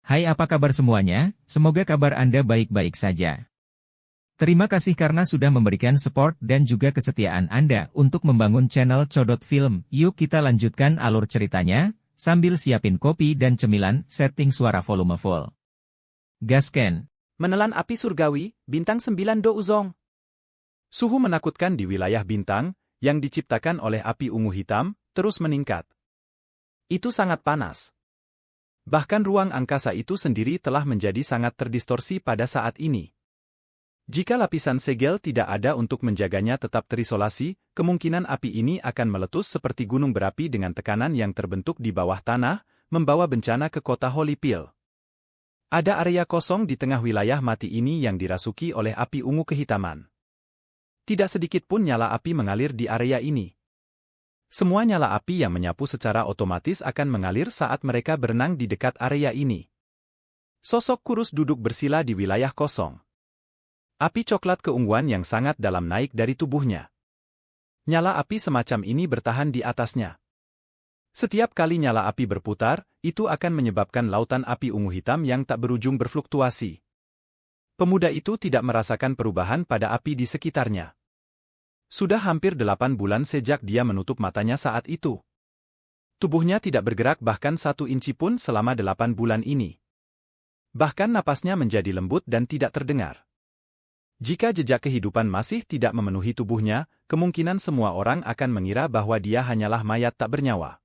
Hai, apa kabar semuanya? Semoga kabar Anda baik-baik saja. Terima kasih karena sudah memberikan support dan juga kesetiaan Anda untuk membangun channel Codot Film. Yuk kita lanjutkan alur ceritanya, sambil siapin kopi dan cemilan, setting suara volume full. Gasken. Menelan api surgawi, bintang 9 Do Uzong. Suhu menakutkan di wilayah bintang, yang diciptakan oleh api ungu hitam, terus meningkat. Itu sangat panas. Bahkan ruang angkasa itu sendiri telah menjadi sangat terdistorsi pada saat ini. Jika lapisan segel tidak ada untuk menjaganya tetap terisolasi, kemungkinan api ini akan meletus seperti gunung berapi dengan tekanan yang terbentuk di bawah tanah, membawa bencana ke kota Holyfield. Ada area kosong di tengah wilayah mati ini yang dirasuki oleh api ungu kehitaman. Tidak sedikit pun nyala api mengalir di area ini. Semua nyala api yang menyapu secara otomatis akan mengalir saat mereka berenang di dekat area ini. Sosok kurus duduk bersila di wilayah kosong. Api coklat keunguan yang sangat dalam naik dari tubuhnya. Nyala api semacam ini bertahan di atasnya. Setiap kali nyala api berputar, itu akan menyebabkan lautan api ungu hitam yang tak berujung berfluktuasi. Pemuda itu tidak merasakan perubahan pada api di sekitarnya. Sudah hampir 8 bulan sejak dia menutup matanya saat itu. Tubuhnya tidak bergerak bahkan 1 inci pun selama 8 bulan ini. Bahkan napasnya menjadi lembut dan tidak terdengar. Jika jejak kehidupan masih tidak memenuhi tubuhnya, kemungkinan semua orang akan mengira bahwa dia hanyalah mayat tak bernyawa.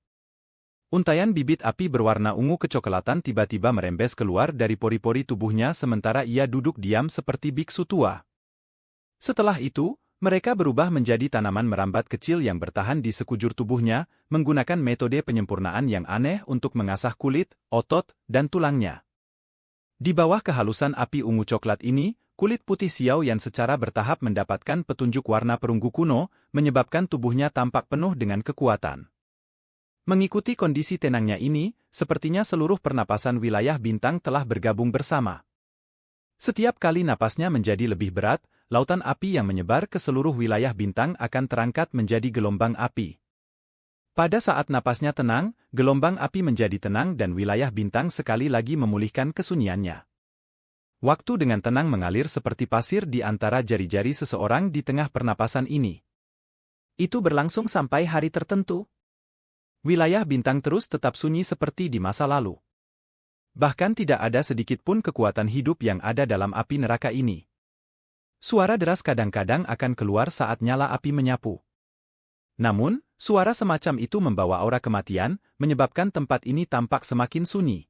Untaian bibit api berwarna ungu kecoklatan tiba-tiba merembes keluar dari pori-pori tubuhnya sementara ia duduk diam seperti biksu tua. Setelah itu, mereka berubah menjadi tanaman merambat kecil yang bertahan di sekujur tubuhnya, menggunakan metode penyempurnaan yang aneh untuk mengasah kulit, otot, dan tulangnya. Di bawah kehalusan api ungu coklat ini, kulit putih Xiao Yan secara bertahap mendapatkan petunjuk warna perunggu kuno, menyebabkan tubuhnya tampak penuh dengan kekuatan. Mengikuti kondisi tenangnya ini, sepertinya seluruh pernapasan wilayah bintang telah bergabung bersama. Setiap kali napasnya menjadi lebih berat, lautan api yang menyebar ke seluruh wilayah bintang akan terangkat menjadi gelombang api. Pada saat napasnya tenang, gelombang api menjadi tenang dan wilayah bintang sekali lagi memulihkan kesunyiannya. Waktu dengan tenang mengalir seperti pasir di antara jari-jari seseorang di tengah pernapasan ini. Itu berlangsung sampai hari tertentu. Wilayah bintang terus tetap sunyi seperti di masa lalu. Bahkan tidak ada sedikit pun kekuatan hidup yang ada dalam api neraka ini. Suara deras kadang-kadang akan keluar saat nyala api menyapu. Namun, suara semacam itu membawa aura kematian, menyebabkan tempat ini tampak semakin sunyi.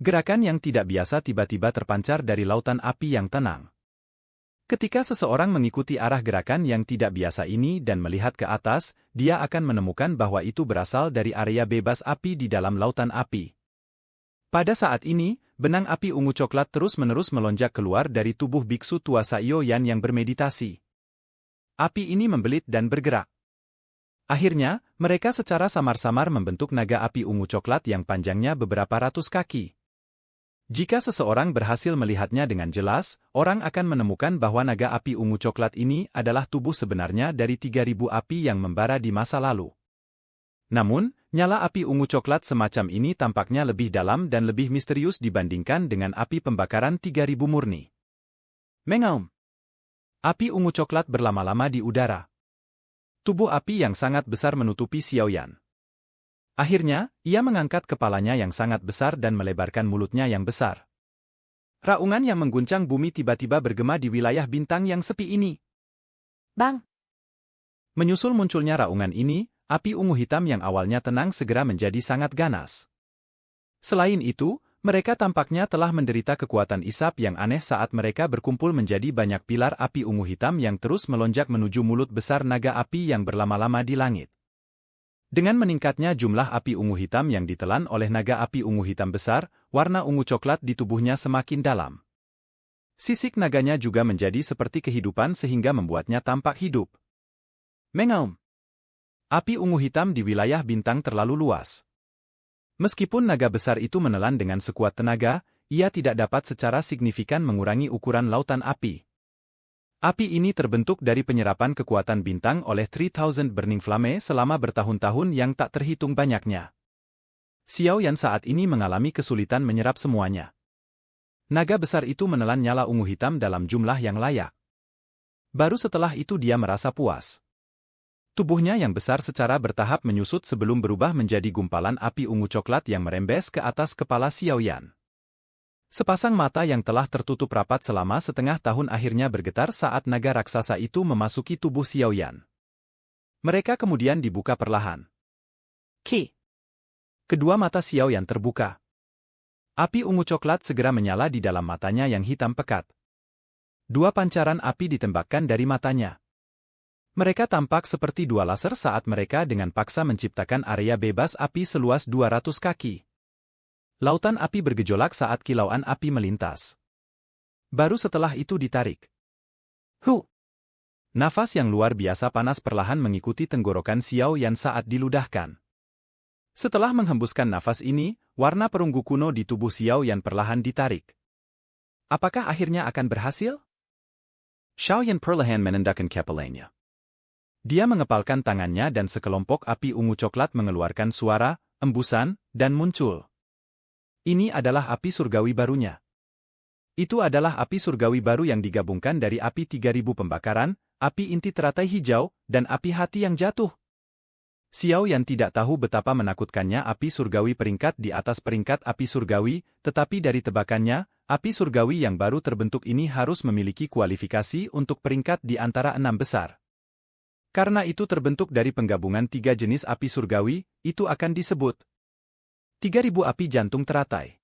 Gerakan yang tidak biasa tiba-tiba terpancar dari lautan api yang tenang. Ketika seseorang mengikuti arah gerakan yang tidak biasa ini dan melihat ke atas, dia akan menemukan bahwa itu berasal dari area bebas api di dalam lautan api. Pada saat ini, benang api ungu coklat terus-menerus melonjak keluar dari tubuh biksu tua Xiao Yan yang bermeditasi. Api ini membelit dan bergerak. Akhirnya, mereka secara samar-samar membentuk naga api ungu coklat yang panjangnya beberapa ratus kaki. Jika seseorang berhasil melihatnya dengan jelas, orang akan menemukan bahwa naga api ungu coklat ini adalah tubuh sebenarnya dari 3.000 api yang membara di masa lalu. Namun, nyala api ungu coklat semacam ini tampaknya lebih dalam dan lebih misterius dibandingkan dengan api pembakaran 3.000 murni. Mengaum. Api ungu coklat berlama-lama di udara. Tubuh api yang sangat besar menutupi Xiao Yan. Akhirnya, ia mengangkat kepalanya yang sangat besar dan melebarkan mulutnya yang besar. Raungan yang mengguncang bumi tiba-tiba bergema di wilayah bintang yang sepi ini. Bang! Menyusul munculnya raungan ini, api ungu hitam yang awalnya tenang segera menjadi sangat ganas. Selain itu, mereka tampaknya telah menderita kekuatan isap yang aneh saat mereka berkumpul menjadi banyak pilar api ungu hitam yang terus melonjak menuju mulut besar naga api yang berlama-lama di langit. Dengan meningkatnya jumlah api ungu hitam yang ditelan oleh naga api ungu hitam besar, warna ungu coklat di tubuhnya semakin dalam. Sisik naganya juga menjadi seperti kehidupan sehingga membuatnya tampak hidup. Mengaum. Api ungu hitam di wilayah bintang terlalu luas. Meskipun naga besar itu menelan dengan sekuat tenaga, ia tidak dapat secara signifikan mengurangi ukuran lautan api. Api ini terbentuk dari penyerapan kekuatan bintang oleh 3000 Burning Flame selama bertahun-tahun yang tak terhitung banyaknya. Xiao Yan saat ini mengalami kesulitan menyerap semuanya. Naga besar itu menelan nyala ungu hitam dalam jumlah yang layak. Baru setelah itu dia merasa puas. Tubuhnya yang besar secara bertahap menyusut sebelum berubah menjadi gumpalan api ungu coklat yang merembes ke atas kepala Xiao Yan. Sepasang mata yang telah tertutup rapat selama setengah tahun akhirnya bergetar saat naga raksasa itu memasuki tubuh Xiao Yan. Mereka kemudian dibuka perlahan. Ki. Kedua mata Xiao Yan terbuka. Api ungu coklat segera menyala di dalam matanya yang hitam pekat. Dua pancaran api ditembakkan dari matanya. Mereka tampak seperti dua laser saat mereka dengan paksa menciptakan area bebas api seluas 200 kaki. Lautan api bergejolak saat kilauan api melintas. Baru setelah itu ditarik. Hu! Nafas yang luar biasa panas perlahan mengikuti tenggorokan Xiao Yan saat diludahkan. Setelah menghembuskan nafas ini, warna perunggu kuno di tubuh Xiao Yan perlahan ditarik. Apakah akhirnya akan berhasil? Xiao Yan perlahan menendakkan kepalanya. Dia mengepalkan tangannya dan sekelompok api ungu coklat mengeluarkan suara, embusan, dan muncul. Ini adalah api surgawi barunya. Itu adalah api surgawi baru yang digabungkan dari api 3000 pembakaran, api inti teratai hijau, dan api hati yang jatuh. Xiao Yan tidak tahu betapa menakutkannya api surgawi peringkat di atas peringkat api surgawi, tetapi dari tebakannya, api surgawi yang baru terbentuk ini harus memiliki kualifikasi untuk peringkat di antara 6 besar. Karena itu terbentuk dari penggabungan 3 jenis api surgawi, itu akan disebut 3000 api jantung teratai.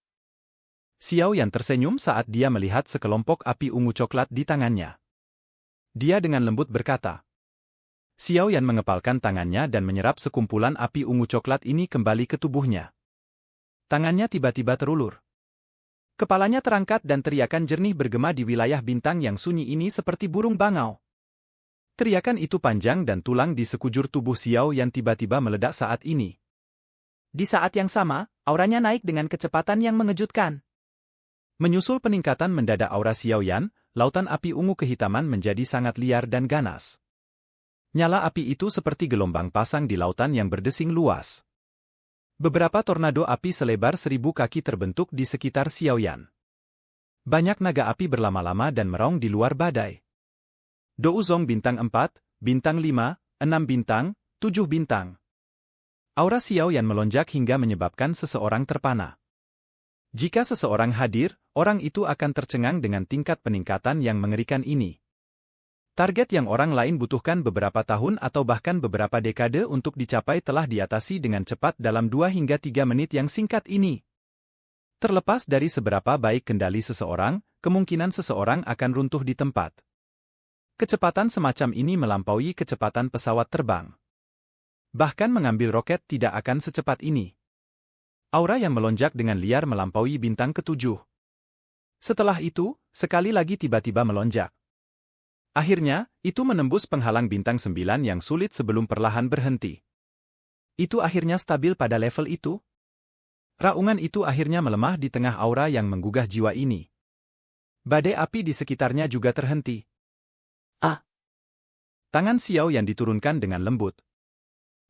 Xiao Yan tersenyum saat dia melihat sekelompok api ungu coklat di tangannya. Dia dengan lembut berkata. Xiao Yan mengepalkan tangannya dan menyerap sekumpulan api ungu coklat ini kembali ke tubuhnya. Tangannya tiba-tiba terulur. Kepalanya terangkat dan teriakan jernih bergema di wilayah bintang yang sunyi ini seperti burung bangau. Teriakan itu panjang dan tulang di sekujur tubuh Xiao Yan tiba-tiba meledak saat ini. Di saat yang sama, auranya naik dengan kecepatan yang mengejutkan. Menyusul peningkatan mendadak aura Xiao Yan, lautan api ungu kehitaman menjadi sangat liar dan ganas. Nyala api itu seperti gelombang pasang di lautan yang berdesing luas. Beberapa tornado api selebar 1000 kaki terbentuk di sekitar Xiao Yan. Banyak naga api berlama-lama dan meraung di luar badai. Douzong bintang 4, bintang 5, 6 bintang, 7 bintang. Aura Xiao Yan melonjak hingga menyebabkan seseorang terpana. Jika seseorang hadir, orang itu akan tercengang dengan tingkat peningkatan yang mengerikan ini. Target yang orang lain butuhkan beberapa tahun atau bahkan beberapa dekade untuk dicapai telah diatasi dengan cepat dalam 2 hingga 3 menit yang singkat ini. Terlepas dari seberapa baik kendali seseorang, kemungkinan seseorang akan runtuh di tempat. Kecepatan semacam ini melampaui kecepatan pesawat terbang. Bahkan mengambil roket tidak akan secepat ini. Aura yang melonjak dengan liar melampaui bintang ke-7. Setelah itu, sekali lagi tiba-tiba melonjak. Akhirnya, itu menembus penghalang bintang 9 yang sulit sebelum perlahan berhenti. Itu akhirnya stabil pada level itu? Raungan itu akhirnya melemah di tengah aura yang menggugah jiwa ini. Badai api di sekitarnya juga terhenti. Tangan Xiao yang diturunkan dengan lembut.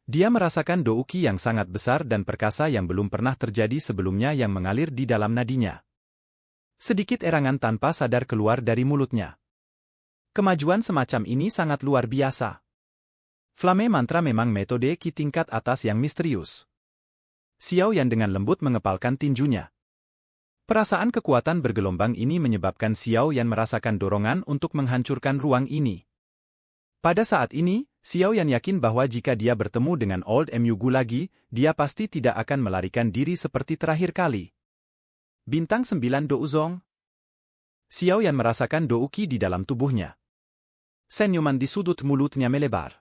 Dia merasakan douki yang sangat besar dan perkasa yang belum pernah terjadi sebelumnya yang mengalir di dalam nadinya. Sedikit erangan tanpa sadar keluar dari mulutnya. Kemajuan semacam ini sangat luar biasa. Flame mantra memang metode ki tingkat atas yang misterius. Xiao Yan dengan lembut mengepalkan tinjunya. Perasaan kekuatan bergelombang ini menyebabkan Xiao Yan merasakan dorongan untuk menghancurkan ruang ini. Pada saat ini, Xiao Yan yakin bahwa jika dia bertemu dengan Old Mu Gu lagi, dia pasti tidak akan melarikan diri seperti terakhir kali. Bintang 9 Douzong. Xiao Yan merasakan douki di dalam tubuhnya. Senyuman di sudut mulutnya melebar.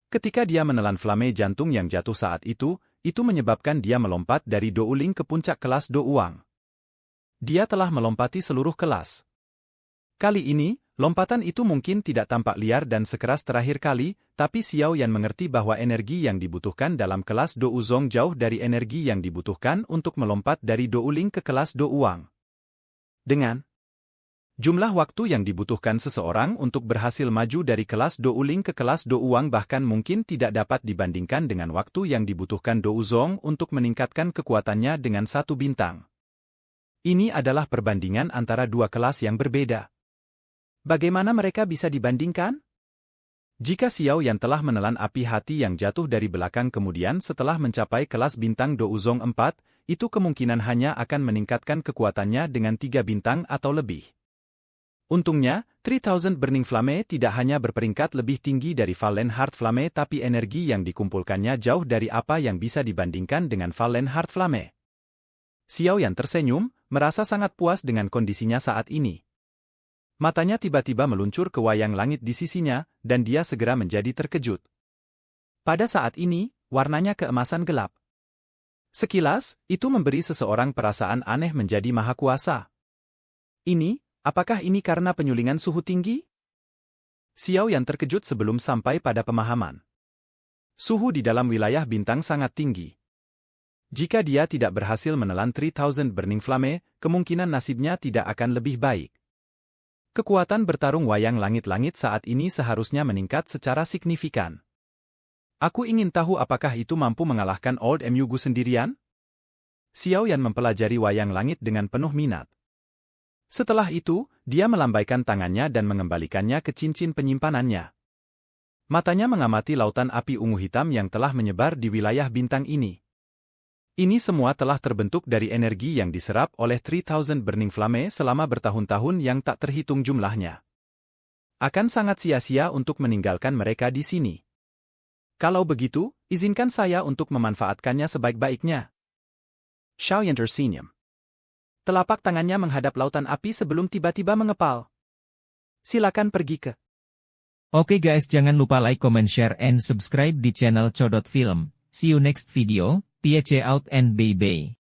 Ketika dia menelan flame jantung yang jatuh saat itu menyebabkan dia melompat dari Douling ke puncak kelas Douang. Dia telah melompati seluruh kelas. Kali ini, lompatan itu mungkin tidak tampak liar dan sekeras terakhir kali, tapi Xiao Yan mengerti bahwa energi yang dibutuhkan dalam kelas Douzong jauh dari energi yang dibutuhkan untuk melompat dari Douling ke kelas Douang. Jumlah waktu yang dibutuhkan seseorang untuk berhasil maju dari kelas Do Uling ke kelas Do Uang bahkan mungkin tidak dapat dibandingkan dengan waktu yang dibutuhkan Do Uzong untuk meningkatkan kekuatannya dengan 1 bintang. Ini adalah perbandingan antara 2 kelas yang berbeda. Bagaimana mereka bisa dibandingkan? Jika Xiao Yan telah menelan api hati yang jatuh dari belakang kemudian setelah mencapai kelas bintang Do Uzong 4, itu kemungkinan hanya akan meningkatkan kekuatannya dengan 3 bintang atau lebih. Untungnya, 3000 Burning Flame tidak hanya berperingkat lebih tinggi dari Fallen Heart Flame tapi energi yang dikumpulkannya jauh dari apa yang bisa dibandingkan dengan Fallen Heart Flame. Xiao Yan tersenyum, merasa sangat puas dengan kondisinya saat ini. Matanya tiba-tiba meluncur ke wayang langit di sisinya, dan dia segera menjadi terkejut. Pada saat ini, warnanya keemasan gelap. Sekilas, itu memberi seseorang perasaan aneh menjadi maha kuasa. Apakah ini karena penyulingan suhu tinggi? Xiao Yan terkejut sebelum sampai pada pemahaman. Suhu di dalam wilayah bintang sangat tinggi. Jika dia tidak berhasil menelan 3000 Burning Flame, kemungkinan nasibnya tidak akan lebih baik. Kekuatan bertarung wayang langit-langit saat ini seharusnya meningkat secara signifikan. Aku ingin tahu apakah itu mampu mengalahkan Old Mugu sendirian? Xiao Yan mempelajari wayang langit dengan penuh minat. Setelah itu, dia melambaikan tangannya dan mengembalikannya ke cincin penyimpanannya. Matanya mengamati lautan api ungu hitam yang telah menyebar di wilayah bintang ini. Ini semua telah terbentuk dari energi yang diserap oleh 3000 Burning Flame selama bertahun-tahun yang tak terhitung jumlahnya. Akan sangat sia-sia untuk meninggalkan mereka di sini. Kalau begitu, izinkan saya untuk memanfaatkannya sebaik-baiknya. Xiao Yan tersenyum. Telapak tangannya menghadap lautan api sebelum tiba-tiba mengepal. Silakan pergi ke. Oke guys, jangan lupa like, comment, share, and subscribe di channel Codot Film. See you next video. Peace out and bye-bye.